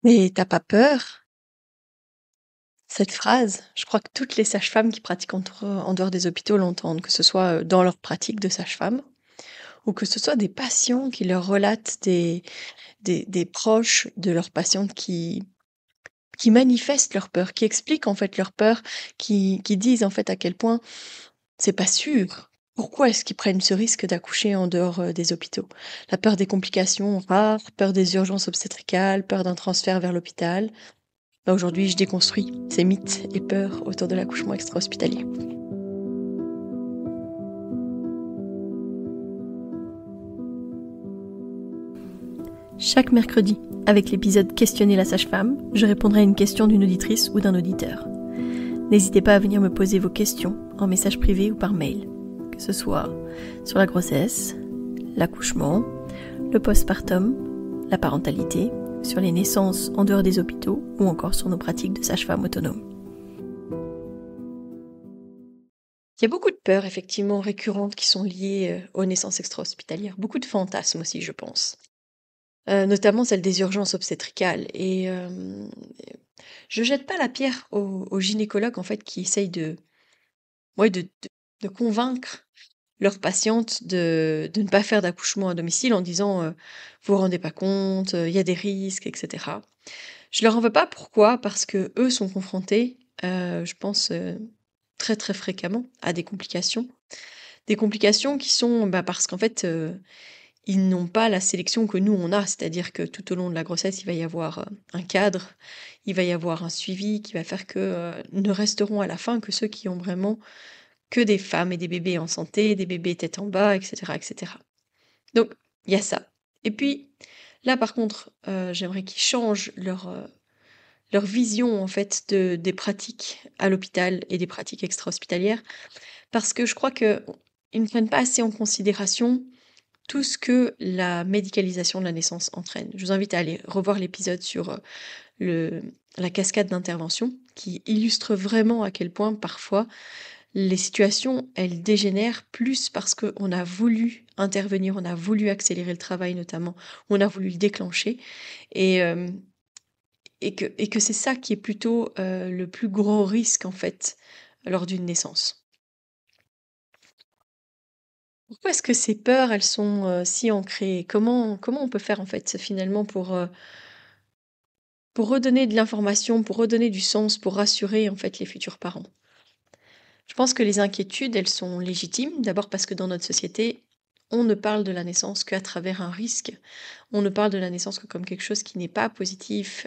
Mais t'as pas peur? Cette phrase, je crois que toutes les sages-femmes qui pratiquent en dehors des hôpitaux l'entendent, que ce soit, dans leur pratique de sage-femme ou que ce soit des patients qui leur relatent des proches de leurs patientes qui manifestent leur peur, qui expliquent en fait leur peur, qui disent en fait à quel point c'est pas sûr. Pourquoi est-ce qu'ils prennent ce risque d'accoucher en dehors, des hôpitaux? La peur des complications rares, peur des urgences obstétricales, peur d'un transfert vers l'hôpital. Bah, aujourd'hui, je déconstruis ces mythes et peurs autour de l'accouchement extra-hospitalier. Chaque mercredi, avec l'épisode Questionner la sage-femme, je répondrai à une question d'une auditrice ou d'un auditeur. N'hésitez pas à venir me poser vos questions en message privé ou par mail, que ce soit sur la grossesse, l'accouchement, le postpartum, la parentalité, sur les naissances en dehors des hôpitaux ou encore sur nos pratiques de sage-femme autonome. Il y a beaucoup de peurs effectivement récurrentes qui sont liées aux naissances extra-hospitalières, beaucoup de fantasmes aussi, je pense. Notamment celle des urgences obstétricales et je jette pas la pierre aux gynécologues en fait qui essayent de ouais de convaincre leurs patientes de ne pas faire d'accouchement à domicile en disant, «Vous vous rendez pas compte, il y a des risques» et cetera. Je leur en veux pas, pourquoi? Parce qu'eux sont confrontés, je pense, très, très fréquemment à des complications. Des complications qui sont, bah, parce qu'en fait, ils n'ont pas la sélection que nous on a. C'est-à-dire que tout au long de la grossesse, il va y avoir, un cadre, il va y avoir un suivi qui va faire que, ne resteront à la fin que ceux qui ont vraiment que des femmes et des bébés en santé, des bébés tête en bas et cetera et cetera. Donc il y a ça. Et puis là, par contre, j'aimerais qu'ils changent leur vision en fait des pratiques à l'hôpital et des pratiques extra-hospitalières parce que je crois qu'ils ne prennent pas assez en considération tout ce que la médicalisation de la naissance entraîne. Je vous invite à aller revoir l'épisode sur, le la cascade d'intervention qui illustre vraiment à quel point parfois les situations, elles dégénèrent plus parce qu'on a voulu intervenir, on a voulu accélérer le travail notamment, on a voulu le déclencher et et que c'est ça qui est plutôt, le plus gros risque en fait, lors d'une naissance. Pourquoi est-ce que ces peurs, elles sont, si ancrées? Comment on peut faire en fait, finalement pour redonner de l'information, pour redonner du sens, pour rassurer en fait les futurs parents? Je pense que les inquiétudes, elles sont légitimes. D'abord parce que dans notre société, on ne parle de la naissance qu'à travers un risque. On ne parle de la naissance que comme quelque chose qui n'est pas positif.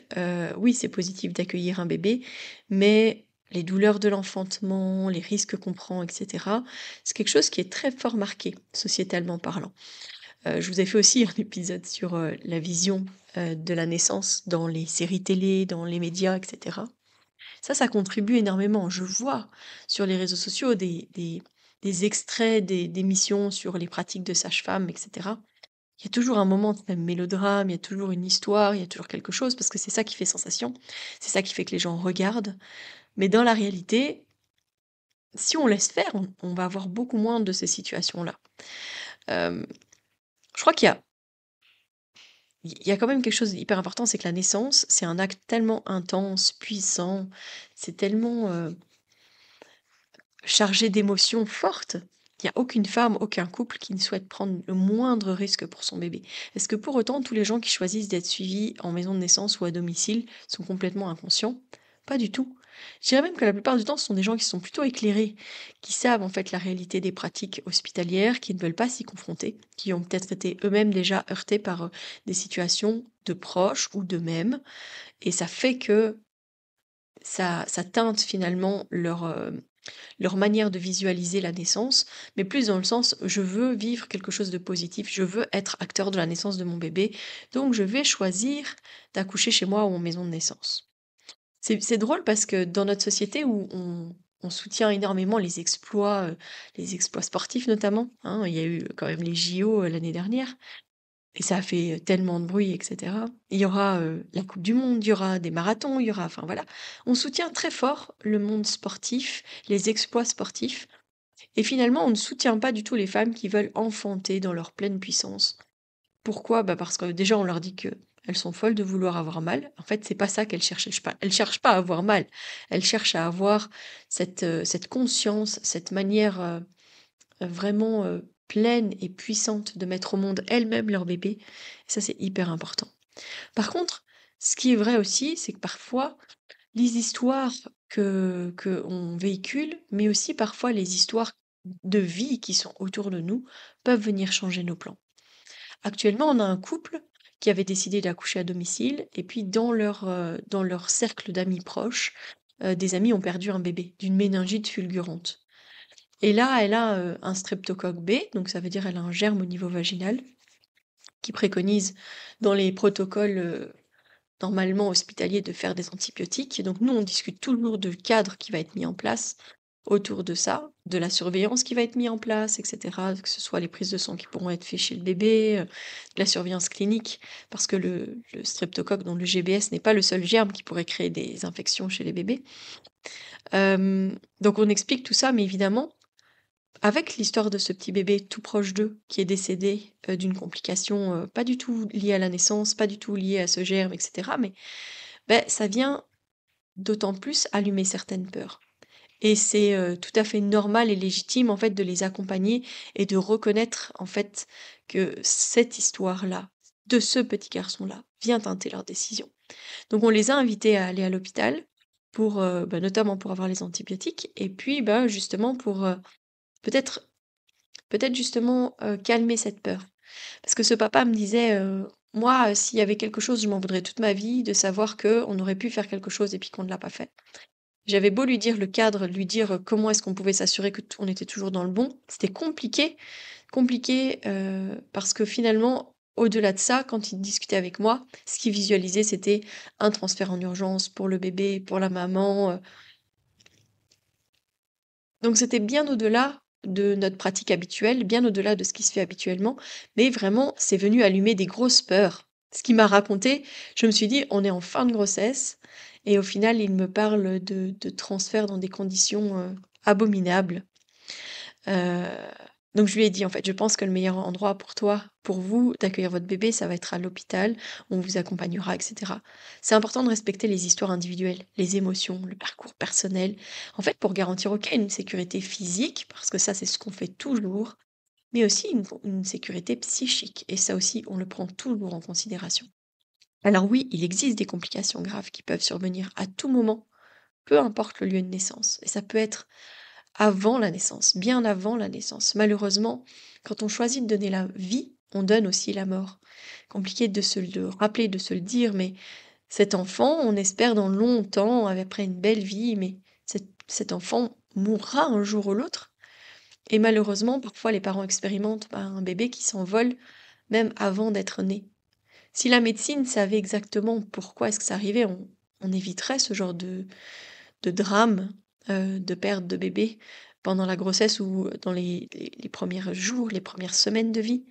Oui, c'est positif d'accueillir un bébé, mais les douleurs de l'enfantement, les risques qu'on prend, etc., c'est quelque chose qui est très fort marqué, sociétalement parlant. Je vous ai fait aussi un épisode sur la vision de la naissance dans les séries télé, dans les médias, etc. Ça contribue énormément. Je vois sur les réseaux sociaux des extraits d'émissions sur les pratiques de sage-femme, et cetera. Il y a toujours un moment de même mélodrame, il y a toujours une histoire, il y a toujours quelque chose parce que c'est ça qui fait sensation. C'est ça qui fait que les gens regardent. Mais dans la réalité, si on laisse faire, on va avoir beaucoup moins de ces situations-là. Hem, je crois qu'il y a quand même quelque chose d'hyper important, c'est que la naissance, c'est un acte tellement intense, puissant, c'est tellement, chargé d'émotions fortes. Il y a aucune femme, aucun couple qui ne souhaite prendre le moindre risque pour son bébé. Est-ce que pour autant tous les gens qui choisissent d'être suivis en maison de naissance ou à domicile sont complètement inconscients? Pas du tout. Je dirais même que la plupart du temps, ce sont des gens qui sont plutôt éclairés, qui savent en fait la réalité des pratiques hospitalières, qui ne veulent pas s'y confronter, qui ont peut-être été eux-mêmes déjà heurtés par des situations de proches ou d'eux-mêmes. Et ça fait que ça teinte finalement leur manière de visualiser la naissance, mais plus dans le sens: «Je veux vivre quelque chose de positif, je veux être acteur de la naissance de mon bébé, donc je vais choisir d'accoucher chez moi ou en maison de naissance». C'est drôle parce que dans notre société où on soutient énormément les exploits sportifs notamment, hein, il y a eu quand même les JO, l'année dernière et ça a fait, tellement de bruit et cetera. Il y aura, la coupe du monde, il y aura des marathons, il y aura enfin voilà. On soutient très fort le monde sportif, les exploits sportifs et finalement on ne soutient pas du tout les femmes qui veulent enfanter dans leur pleine puissance. Pourquoi? Bah, parce que déjà on leur dit qu'elles elles sont folles de vouloir avoir mal. En fait, c'est pas ça qu'elles cherchent. Elles cherchent pas à avoir mal. Elles cherchent à avoir cette conscience, cette manière, vraiment, pleine et puissante de mettre au monde elles-mêmes leur bébé. Et ça, c'est hyper important. Par contre, ce qui est vrai aussi, c'est que parfois, les histoires que on véhicule, mais aussi parfois les histoires de vie qui sont autour de nous, peuvent venir changer nos plans. Actuellement, on a un couple qui avait décidé d'accoucher à domicile et puis dans leur cercle d'amis proches, des amis ont perdu un bébé d'une méningite fulgurante et là, elle a, un streptocoque B, donc ça veut dire elle a un germe au niveau vaginal qui préconise dans les protocoles, normalement hospitaliers de faire des antibiotiques. Donc nous, on discute toujours du cadre qui va être mis en place autour de ça, de la surveillance qui va être mis en place, et cetera. Que ce soit les prises de sang qui pourront être faites chez le bébé, de la surveillance clinique, parce que le streptocoque, dont le GBS n'est pas le seul germe qui pourrait créer des infections chez les bébés. Donc on explique tout ça, mais évidemment, avec l'histoire de ce petit bébé tout proche d'eux qui est décédé, d'une complication, pas du tout liée à la naissance, pas du tout liée à ce germe, et cetera, mais ça vient d'autant plus allumer certaines peurs et c'est, tout à fait normal et légitime, en fait, de les accompagner et de reconnaître, en fait, que cette histoire-là, de ce petit garçon-là, vient teinter leurs décisions. Donc on les a invités à aller à l'hôpital pour, notamment pour avoir les antibiotiques et puis, justement pour, peut-être peut-être justement, calmer cette peur. Parce que ce papa me disait, «Moi, s'il y avait quelque chose, je m'en voudrais toute ma vie de savoir qu'on aurait pu faire quelque chose et puis qu'on ne l'a pas fait». J'avais beau lui dire le cadre, lui dire, comment est-ce qu'on pouvait s'assurer que t on était toujours dans le bon, c'était compliqué, compliqué, parce que finalement, au-delà de ça, quand il discutait avec moi, ce qu'il visualisait, c'était un transfert en urgence pour le bébé, pour la maman, donc c'était bien au-delà de notre pratique habituelle, bien au-delà de ce qui se fait habituellement, mais vraiment, c'est venu allumer des grosses peurs. Ce qu'il m'a raconté, je me suis dit: «On est en fin de grossesse» et au final, il me parle de transfert dans des conditions, abominables. Heu, donc je lui ai dit, en fait: «Je pense que le meilleur endroit pour toi, pour vous, d'accueillir votre bébé, ça va être à l'hôpital. On vous accompagnera et cetera». C'est important de respecter les histoires individuelles, les émotions, le parcours personnel, en fait, pour garantir, OK, une sécurité physique, parce que ça, c'est ce qu'on fait toujours, mais aussi une sécurité psychique et ça aussi, on le prend toujours en considération. Alors oui, il existe des complications graves qui peuvent survenir à tout moment, peu importe le lieu de naissance et ça peut être avant la naissance, bien avant la naissance. Malheureusement, quand on choisit de donner la vie, on donne aussi la mort. Compliqué de se le rappeler, de se le dire, mais cet enfant, on espère dans longtemps, après une belle vie, mais cet enfant mourra un jour ou l'autre. Et malheureusement, parfois, les parents expérimentent un bébé qui s'envole même avant d'être né. Si la médecine savait exactement pourquoi est-ce que ça arrivait, on éviterait ce genre de drame, de perte de bébé pendant la grossesse ou dans les premiers jours, les premières semaines de vie.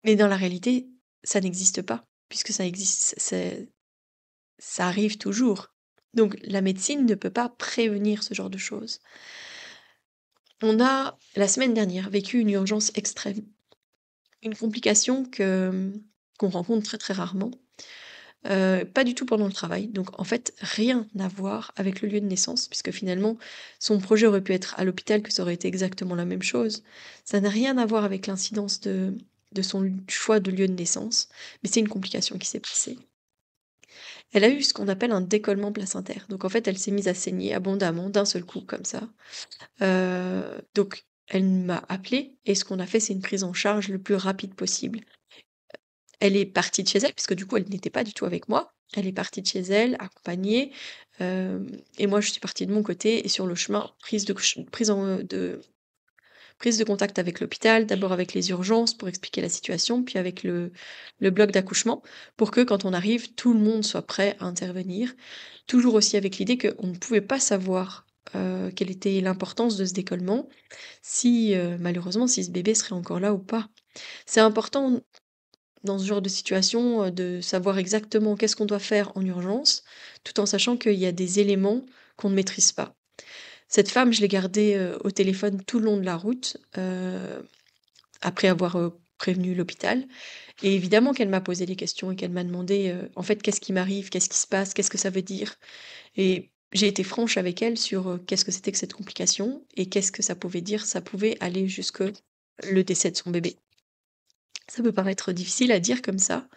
Mais dans la réalité, ça n'existe pas, puisque ça existe ça arrive toujours. Donc la médecine ne peut pas prévenir ce genre de choses. On a, la semaine dernière, vécu une urgence extrême, une complication qu'on rencontre très, très rarement. Pas du tout pendant le travail, donc en fait, rien à voir avec le lieu de naissance puisque finalement, son projet aurait pu être à l'hôpital, que ça aurait été exactement la même chose. Ça n'a rien à voir avec l'incidence de son choix de lieu de naissance, mais c'est une complication qui s'est passée. Elle a eu ce qu'on appelle un décollement placentaire, donc en fait, elle s'est mise à saigner abondamment d'un seul coup comme ça. Donc elle m'a appelée et ce qu'on a fait, c'est une prise en charge le plus rapide possible. Elle est partie de chez elle, puisque du coup, elle n'était pas du tout avec moi. Elle est partie de chez elle, accompagnée, et moi, je suis partie de mon côté et sur le chemin, prise de contact avec l'hôpital, d'abord avec les urgences pour expliquer la situation, puis avec le bloc d'accouchement pour que, quand on arrive, tout le monde soit prêt à intervenir. Toujours aussi avec l'idée qu'on ne pouvait pas savoir, quelle était l'importance de ce décollement, si, malheureusement, si ce bébé serait encore là ou pas. C'est important dans ce genre de situation, de savoir exactement qu'est-ce qu'on doit faire en urgence, tout en sachant qu'il y a des éléments qu'on ne maîtrise pas. Cette femme, je l'ai gardée, au téléphone tout le long de la route, après avoir, prévenu l'hôpital et évidemment qu'elle m'a posé des questions et qu'elle m'a demandé, en fait: «Qu'est-ce qui m'arrive? Qu'est-ce qui se passe? Qu'est-ce que ça veut dire?» Et j'ai été franche avec elle sur, qu'est-ce que c'était que cette complication et qu'est-ce que ça pouvait dire. Ça pouvait aller jusque le décès de son bébé. Ça peut paraître difficile à dire comme ça,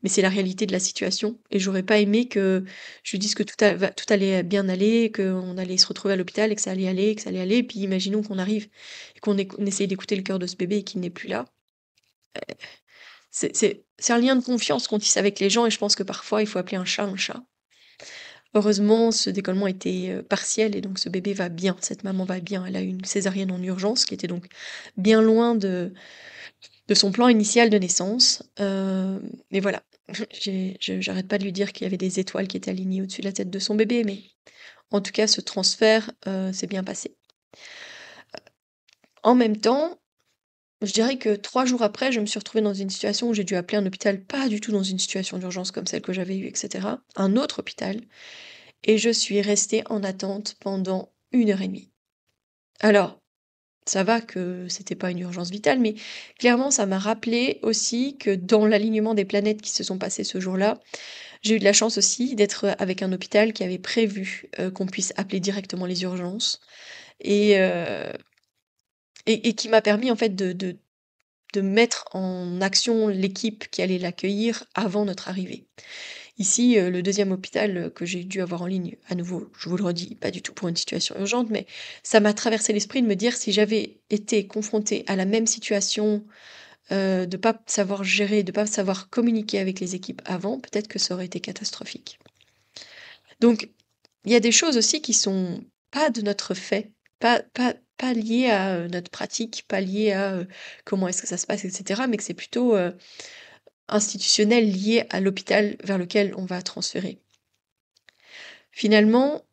mais c'est la réalité de la situation et j'aurais pas aimé que je lui dise que tout allait bien aller, qu'on allait se retrouver à l'hôpital et que ça allait aller, que ça allait aller et puis imaginons qu'on arrive et qu'on essaye d'écouter le cœur de ce bébé et qu'il n'est plus là. C'est un lien de confiance qu'on tisse avec les gens et je pense que parfois il faut appeler un chat un chat. Heureusement, ce décollement était, partiel et donc ce bébé va bien, cette maman va bien. Elle a eu une césarienne en urgence qui était donc bien loin de son plan initial de naissance, mais voilà. J'arrête pas de lui dire qu'il y avait des étoiles qui étaient alignées au-dessus de la tête de son bébé, mais en tout cas ce transfert, s'est bien passé. En même temps, je dirais que 3 jours après, je me suis retrouvée dans une situation où j'ai dû appeler un hôpital, pas du tout dans une situation d'urgence comme celle que j'avais eue et cetera, un autre hôpital et je suis restée en attente pendant 1 heure et demie. Alors, ça va que c'était pas une urgence vitale, mais clairement, ça m'a rappelé aussi que dans l'alignement des planètes qui se sont passées ce jour-là, j'ai eu de la chance aussi d'être avec un hôpital qui avait prévu, qu'on puisse appeler directement les urgences et et qui m'a permis en fait de mettre en action l'équipe qui allait l'accueillir avant notre arrivée. Ici, le deuxième hôpital, que j'ai dû avoir en ligne, à nouveau, je vous le redis, pas du tout pour une situation urgente, mais ça m'a traversé l'esprit de me dire si j'avais été confrontée à la même situation, de pas savoir gérer, de pas savoir communiquer avec les équipes avant, peut-être que ça aurait été catastrophique. Donc, il y a des choses aussi qui sont pas de notre fait, pas liées à, notre pratique, pas liées à, comment est-ce que ça se passe et cetera, mais que c'est plutôt, institutionnel lié à l'hôpital vers lequel on va transférer. Finalement,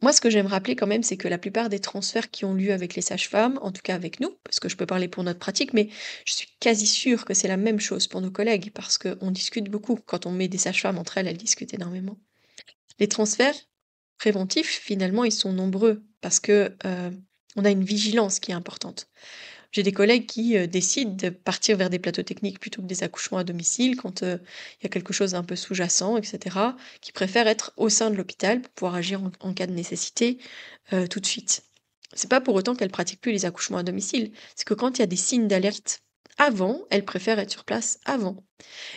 moi, ce que j'aime rappeler quand même, c'est que la plupart des transferts qui ont lieu avec les sages-femmes, en tout cas avec nous, parce que je peux parler pour notre pratique, mais je suis quasi sûre que c'est la même chose pour nos collègues, parce qu'on discute beaucoup. Quand on met des sages-femmes entre elles, elles discutent énormément. Les transferts préventifs, finalement, ils sont nombreux, parce que on a une vigilance qui est importante. J'ai des collègues qui, décident de partir vers des plateaux techniques plutôt que des accouchements à domicile quand, il y a quelque chose d'un peu sous-jacent et cetera, qui préfèrent être au sein de l'hôpital pour pouvoir agir en cas de nécessité, tout de suite. C'est pas pour autant qu'elles pratiquent plus les accouchements à domicile, c'est que quand il y a des signes d'alerte avant, elles préfèrent être sur place avant.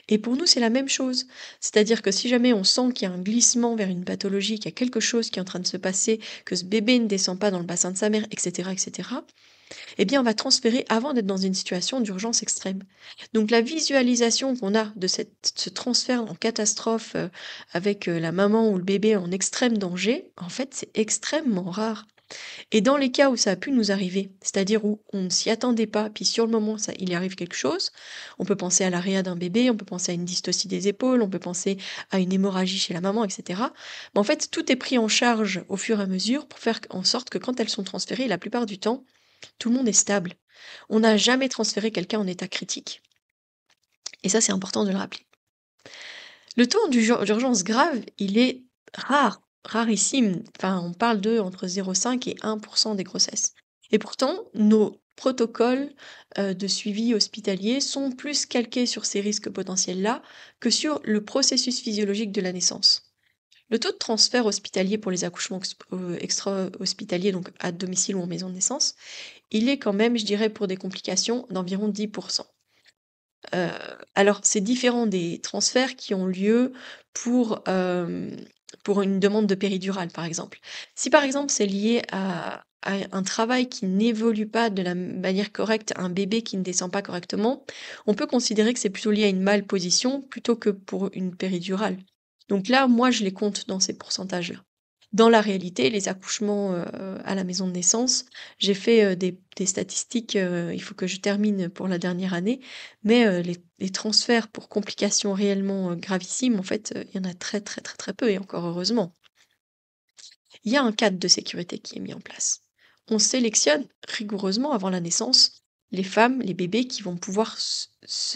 Et pour nous, c'est la même chose. C'est-à-dire que si jamais on sent qu'il y a un glissement vers une pathologie, qu'il y a quelque chose qui est en train de se passer, que ce bébé ne descend pas dans le bassin de sa mère et cetera, eh bien, on va transférer avant d'être dans une situation d'urgence extrême. Donc la visualisation qu'on a de ce transfert en catastrophe, avec, la maman ou le bébé en extrême danger, en fait, c'est extrêmement rare. Et dans les cas où ça a pu nous arriver, c'est-à-dire où on ne s'y attendait pas, puis sur le moment, il y arrive quelque chose, on peut penser à l'aréa d'un bébé, on peut penser à une dystocie des épaules, on peut penser à une hémorragie chez la maman et cetera. Mais en fait, tout est pris en charge au fur et à mesure pour faire en sorte que quand elles sont transférées, la plupart du temps, tout le monde est stable. On n'a jamais transféré quelqu'un en état critique et ça, c'est important de le rappeler. Le taux d'urgence grave, il est rare, rarissime. Enfin, on parle de entre 0,5 et 1 des grossesses et pourtant, nos protocoles, de suivi hospitalier sont plus calqués sur ces risques potentiels-là que sur le processus physiologique de la naissance. Le taux de transfert hospitalier pour les accouchements extra-hospitaliers, donc à domicile ou en maison de naissance, il est quand même, je dirais, pour des complications d'environ 10. Heu, alors c'est différent des transferts qui ont lieu pour, pour une demande de péridurale, par exemple. Si par exemple c'est lié à un travail qui n'évolue pas de la manière correcte, un bébé qui ne descend pas correctement, on peut considérer que c'est plutôt lié à une malposition plutôt que pour une péridurale. Donc là, moi, je les compte dans ces pourcentages-là. Dans la réalité, les accouchements, à la maison de naissance, j'ai fait, des statistiques, il faut que je termine pour la dernière année, mais les transferts pour complications réellement, gravissimes, en fait, il y en a très, très, très, très peu et encore heureusement. Il y a un cadre de sécurité qui est mis en place. On sélectionne rigoureusement avant la naissance les femmes, les bébés qui vont pouvoir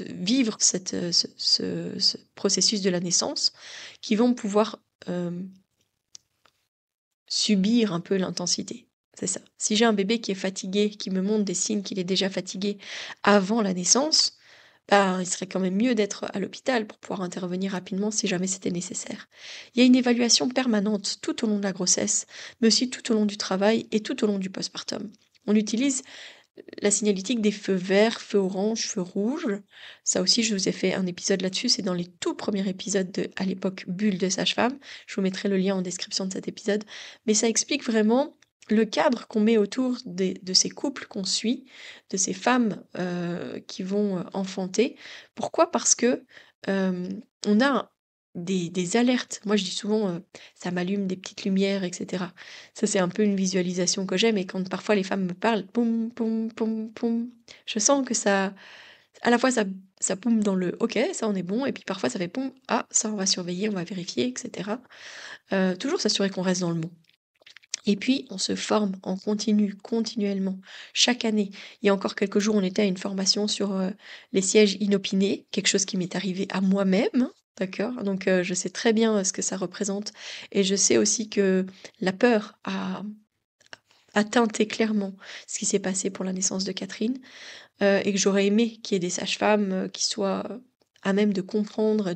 vivre cette, ce processus de la naissance, qui vont pouvoir, subir un peu l'intensité, c'est ça. Si j'ai un bébé qui est fatigué, qui me montre des signes qu'il est déjà fatigué avant la naissance, ben, il serait quand même mieux d'être à l'hôpital pour pouvoir intervenir rapidement si jamais c'était nécessaire. Il y a une évaluation permanente tout au long de la grossesse, mais aussi tout au long du travail et tout au long du postpartum. On utilise la signalétique des feux verts, feux orange, feux rouges. Ça aussi, je vous ai fait un épisode là-dessus. C'est dans les tout premiers épisodes de, à l'époque, Bulle de sage-femme. Je vous mettrai le lien en description de cet épisode. Mais ça explique vraiment le cadre qu'on met autour de ces couples qu'on suit, de ces femmes qui vont enfanter. Pourquoi? Parce que euh, on a des alertes. Moi, je dis souvent, ça m'allume des petites lumières, etc. Ça, c'est un peu une visualisation que j'aime et quand parfois les femmes me parlent, poum, poum, poum, poum, je sens que ça, à la fois ça poum dans le OK, ça on est bon, et puis parfois ça fait poum, ah, ça on va surveiller, on va vérifier, etc. Toujours s'assurer qu'on reste dans le bon. Et puis, on se forme en continu, continuellement, chaque année. Il y a encore quelques jours, on était à une formation sur les sièges inopinés, quelque chose qui m'est arrivé à moi-même, hein, d'accord? Donc, je sais très bien ce que ça représente. Et je sais aussi que la peur a teinté clairement ce qui s'est passé pour la naissance de Catherine, et que j'aurais aimé qu'il y ait des sages-femmes qui soient à même de comprendre,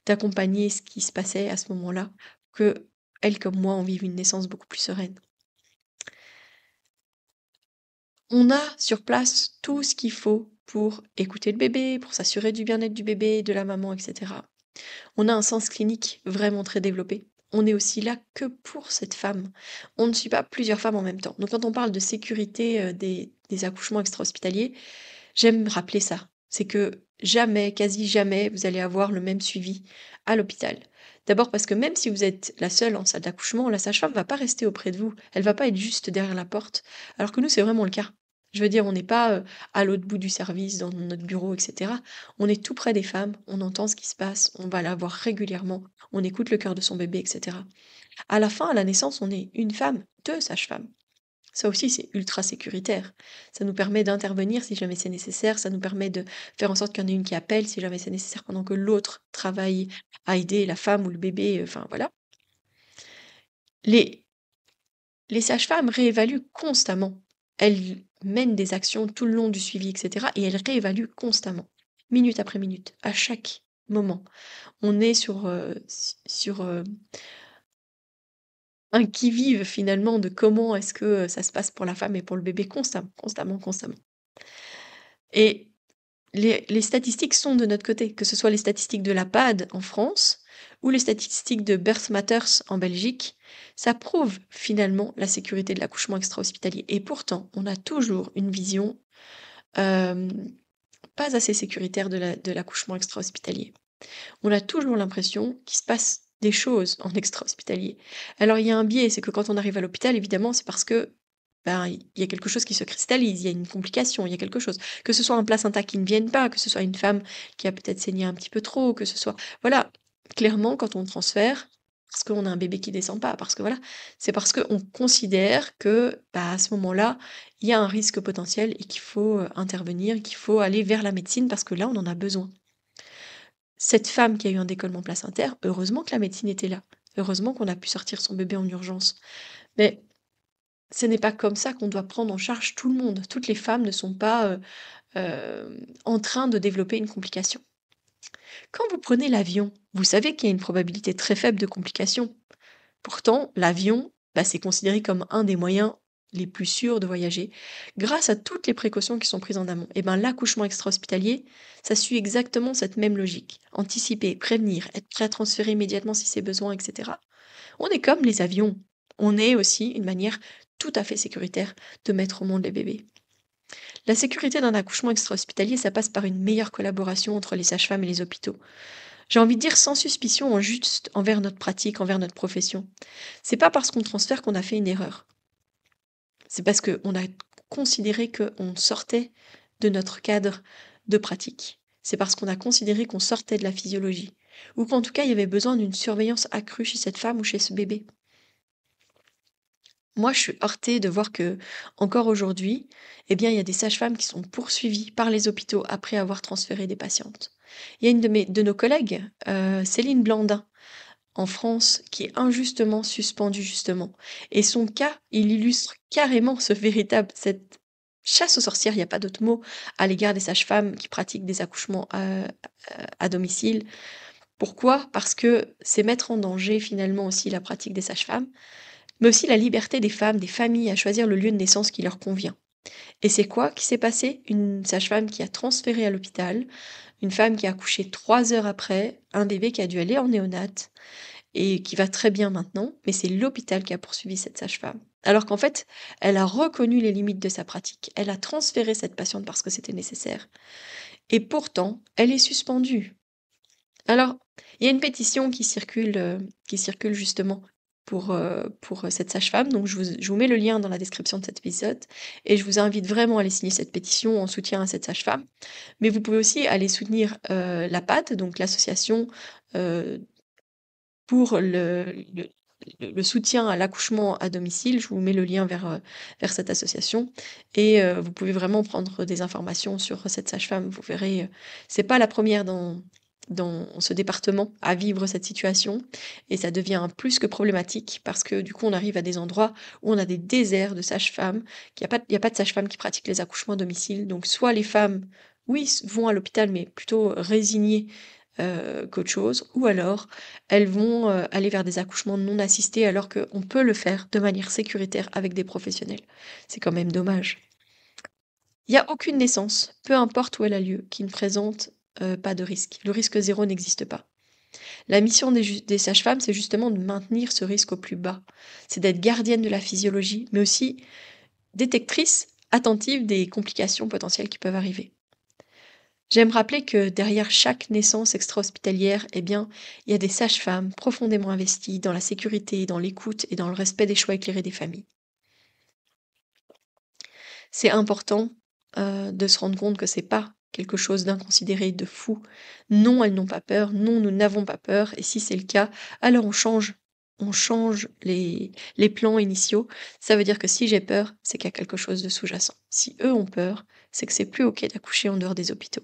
d'accompagner ce qui se passait à ce moment-là, que elles comme moi, on vive une naissance beaucoup plus sereine. On a sur place tout ce qu'il faut pour écouter le bébé, pour s'assurer du bien-être du bébé, de la maman, etc. On a un sens clinique vraiment très développé. On est aussi là que pour cette femme. On ne suit pas plusieurs femmes en même temps. Donc quand on parle de sécurité des accouchements extra-hospitaliers, j'aime rappeler ça. C'est que jamais, quasi jamais, vous allez avoir le même suivi à l'hôpital. D'abord parce que même si vous êtes la seule en salle d'accouchement, la sage-femme va pas rester auprès de vous. Elle va pas être juste derrière la porte. Alors que nous, c'est vraiment le cas. Je veux dire, on n'est pas à l'autre bout du service, dans notre bureau, etc. On est tout près des femmes, on entend ce qui se passe, on va la voir régulièrement, on écoute le cœur de son bébé, etc. À la fin, à la naissance, on est une femme, deux sages-femmes. Ça aussi, c'est ultra sécuritaire. Ça nous permet d'intervenir si jamais c'est nécessaire, ça nous permet de faire en sorte qu'il y en ait une qui appelle si jamais c'est nécessaire pendant que l'autre travaille à aider la femme ou le bébé, enfin voilà. Les, les sages-femmes réévaluent constamment. Elles mènent des actions tout le long du suivi, etc. Et elles réévaluent constamment, minute après minute, à chaque moment. On est sur un qui-vive finalement de comment est-ce que ça se passe pour la femme et pour le bébé constamment, constamment, constamment. Et les statistiques sont de notre côté, que ce soit les statistiques de la PAD en France ou les statistiques de Birth Matters en Belgique, ça prouve finalement la sécurité de l'accouchement extra-hospitalier. Et pourtant, on a toujours une vision euh, pas assez sécuritaire de l'accouchement extra-hospitalier. On a toujours l'impression qu'il se passe des choses en extra-hospitalier. Alors il y a un biais, c'est que quand on arrive à l'hôpital, évidemment, c'est parce que ben, il y a quelque chose qui se cristallise, il y a une complication, il y a quelque chose. Que ce soit un placenta qui ne vienne pas, que ce soit une femme qui a peut-être saigné un petit peu trop, que ce soit... Voilà, clairement, quand on transfère, parce qu'on a un bébé qui descend pas, parce que voilà, c'est parce qu'on considère que bah, à ce moment-là, il y a un risque potentiel et qu'il faut intervenir, qu'il faut aller vers la médecine parce que là, on en a besoin. Cette femme qui a eu un décollement placentaire, heureusement que la médecine était là. Heureusement qu'on a pu sortir son bébé en urgence. Mais ce n'est pas comme ça qu'on doit prendre en charge tout le monde. Toutes les femmes ne sont pas en train de développer une complication. Quand vous prenez l'avion, vous savez qu'il y a une probabilité très faible de complication. Pourtant, l'avion, bah, c'est considéré comme un des moyens les plus sûrs de voyager, grâce à toutes les précautions qui sont prises en amont. Et ben, l'accouchement extra-hospitalier, ça suit exactement cette même logique. Anticiper, prévenir, être prêt à transférer immédiatement si c'est besoin, etc. On est comme les avions. On est aussi une manière tout à fait sécuritaire de mettre au monde les bébés. La sécurité d'un accouchement extra-hospitalier, ça passe par une meilleure collaboration entre les sages-femmes et les hôpitaux. J'ai envie de dire sans suspicion, juste envers notre pratique, envers notre profession. C'est pas parce qu'on transfère qu'on a fait une erreur. C'est parce qu'on a considéré qu'on sortait de notre cadre de pratique. C'est parce qu'on a considéré qu'on sortait de la physiologie. Ou qu'en tout cas, il y avait besoin d'une surveillance accrue chez cette femme ou chez ce bébé. Moi, je suis heurtée de voir que, encore aujourd'hui, eh bien, il y a des sages-femmes qui sont poursuivies par les hôpitaux après avoir transféré des patientes. Il y a une de nos collègues, Céline Blandin, en France, qui est injustement suspendue, justement. Et son cas, il illustre carrément cette chasse aux sorcières, il y a pas d'autre mot, à l'égard des sages-femmes qui pratiquent des accouchements, à domicile. Pourquoi? Parce que c'est mettre en danger finalement aussi la pratique des sages-femmes, mais aussi la liberté des femmes, des familles à choisir le lieu de naissance qui leur convient. Et c'est quoi qui s'est passé? Une sage-femme qui a transféré à l'hôpital, une femme qui a accouché 3 heures après, un bébé qui a dû aller en néonate et qui va très bien maintenant, mais c'est l'hôpital qui a poursuivi cette sage-femme. Alors qu'en fait, elle a reconnu les limites de sa pratique. Elle a transféré cette patiente parce que c'était nécessaire et pourtant, elle est suspendue. Alors, il y a une pétition qui circule justement pour cette sage-femme, donc je vous mets le lien dans la description de cet épisode et je vous invite vraiment à aller signer cette pétition en soutien à cette sage-femme. Mais vous pouvez aussi aller soutenir, l'APAD, donc l'association, heu, pour le soutien à l'accouchement à domicile. Je vous mets le lien vers cette association et vous pouvez vraiment prendre des informations sur cette sage-femme. Vous verrez, c'est pas la première dans ce département à vivre cette situation et ça devient plus que problématique parce que du coup, on arrive à des endroits où on a des déserts de sages-femmes, qu'il y a pas de sages-femmes qui pratiquent les accouchements à domicile. Donc soit les femmes, oui, vont à l'hôpital, mais plutôt résignées, qu'autre chose, ou alors elles vont, aller vers des accouchements non assistés alors qu'on peut le faire de manière sécuritaire avec des professionnels. C'est quand même dommage. Il y a aucune naissance, peu importe où elle a lieu, qui ne présente, pas de risque. Le risque zéro n'existe pas. La mission des sages-femmes, c'est justement de maintenir ce risque au plus bas. C'est d'être gardienne de la physiologie, mais aussi détectrice attentive des complications potentielles qui peuvent arriver. J'aime rappeler que derrière chaque naissance extra-hospitalière, eh bien, il y a des sages-femmes profondément investies dans la sécurité, dans l'écoute et dans le respect des choix éclairés des familles. C'est important, de se rendre compte que c'est pas quelque chose d'inconsidéré, de fou. Non, elles n'ont pas peur. Non, nous n'avons pas peur et si c'est le cas, alors on change les plans initiaux. Ça veut dire que si j'ai peur, c'est qu'il y a quelque chose de sous-jacent. Si eux ont peur, c'est que c'est plus OK d'accoucher en dehors des hôpitaux.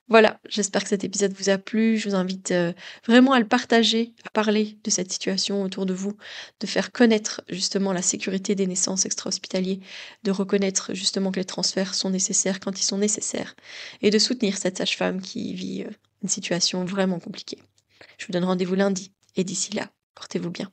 Voilà, j'espère que cet épisode vous a plu. Je vous invite, vraiment à le partager, à parler de cette situation autour de vous, de faire connaître justement la sécurité des naissances extra-hospitaliers, de reconnaître justement que les transferts sont nécessaires quand ils sont nécessaires et de soutenir cette sage-femme qui vit, une situation vraiment compliquée. Je vous donne rendez-vous lundi et d'ici là, portez-vous bien.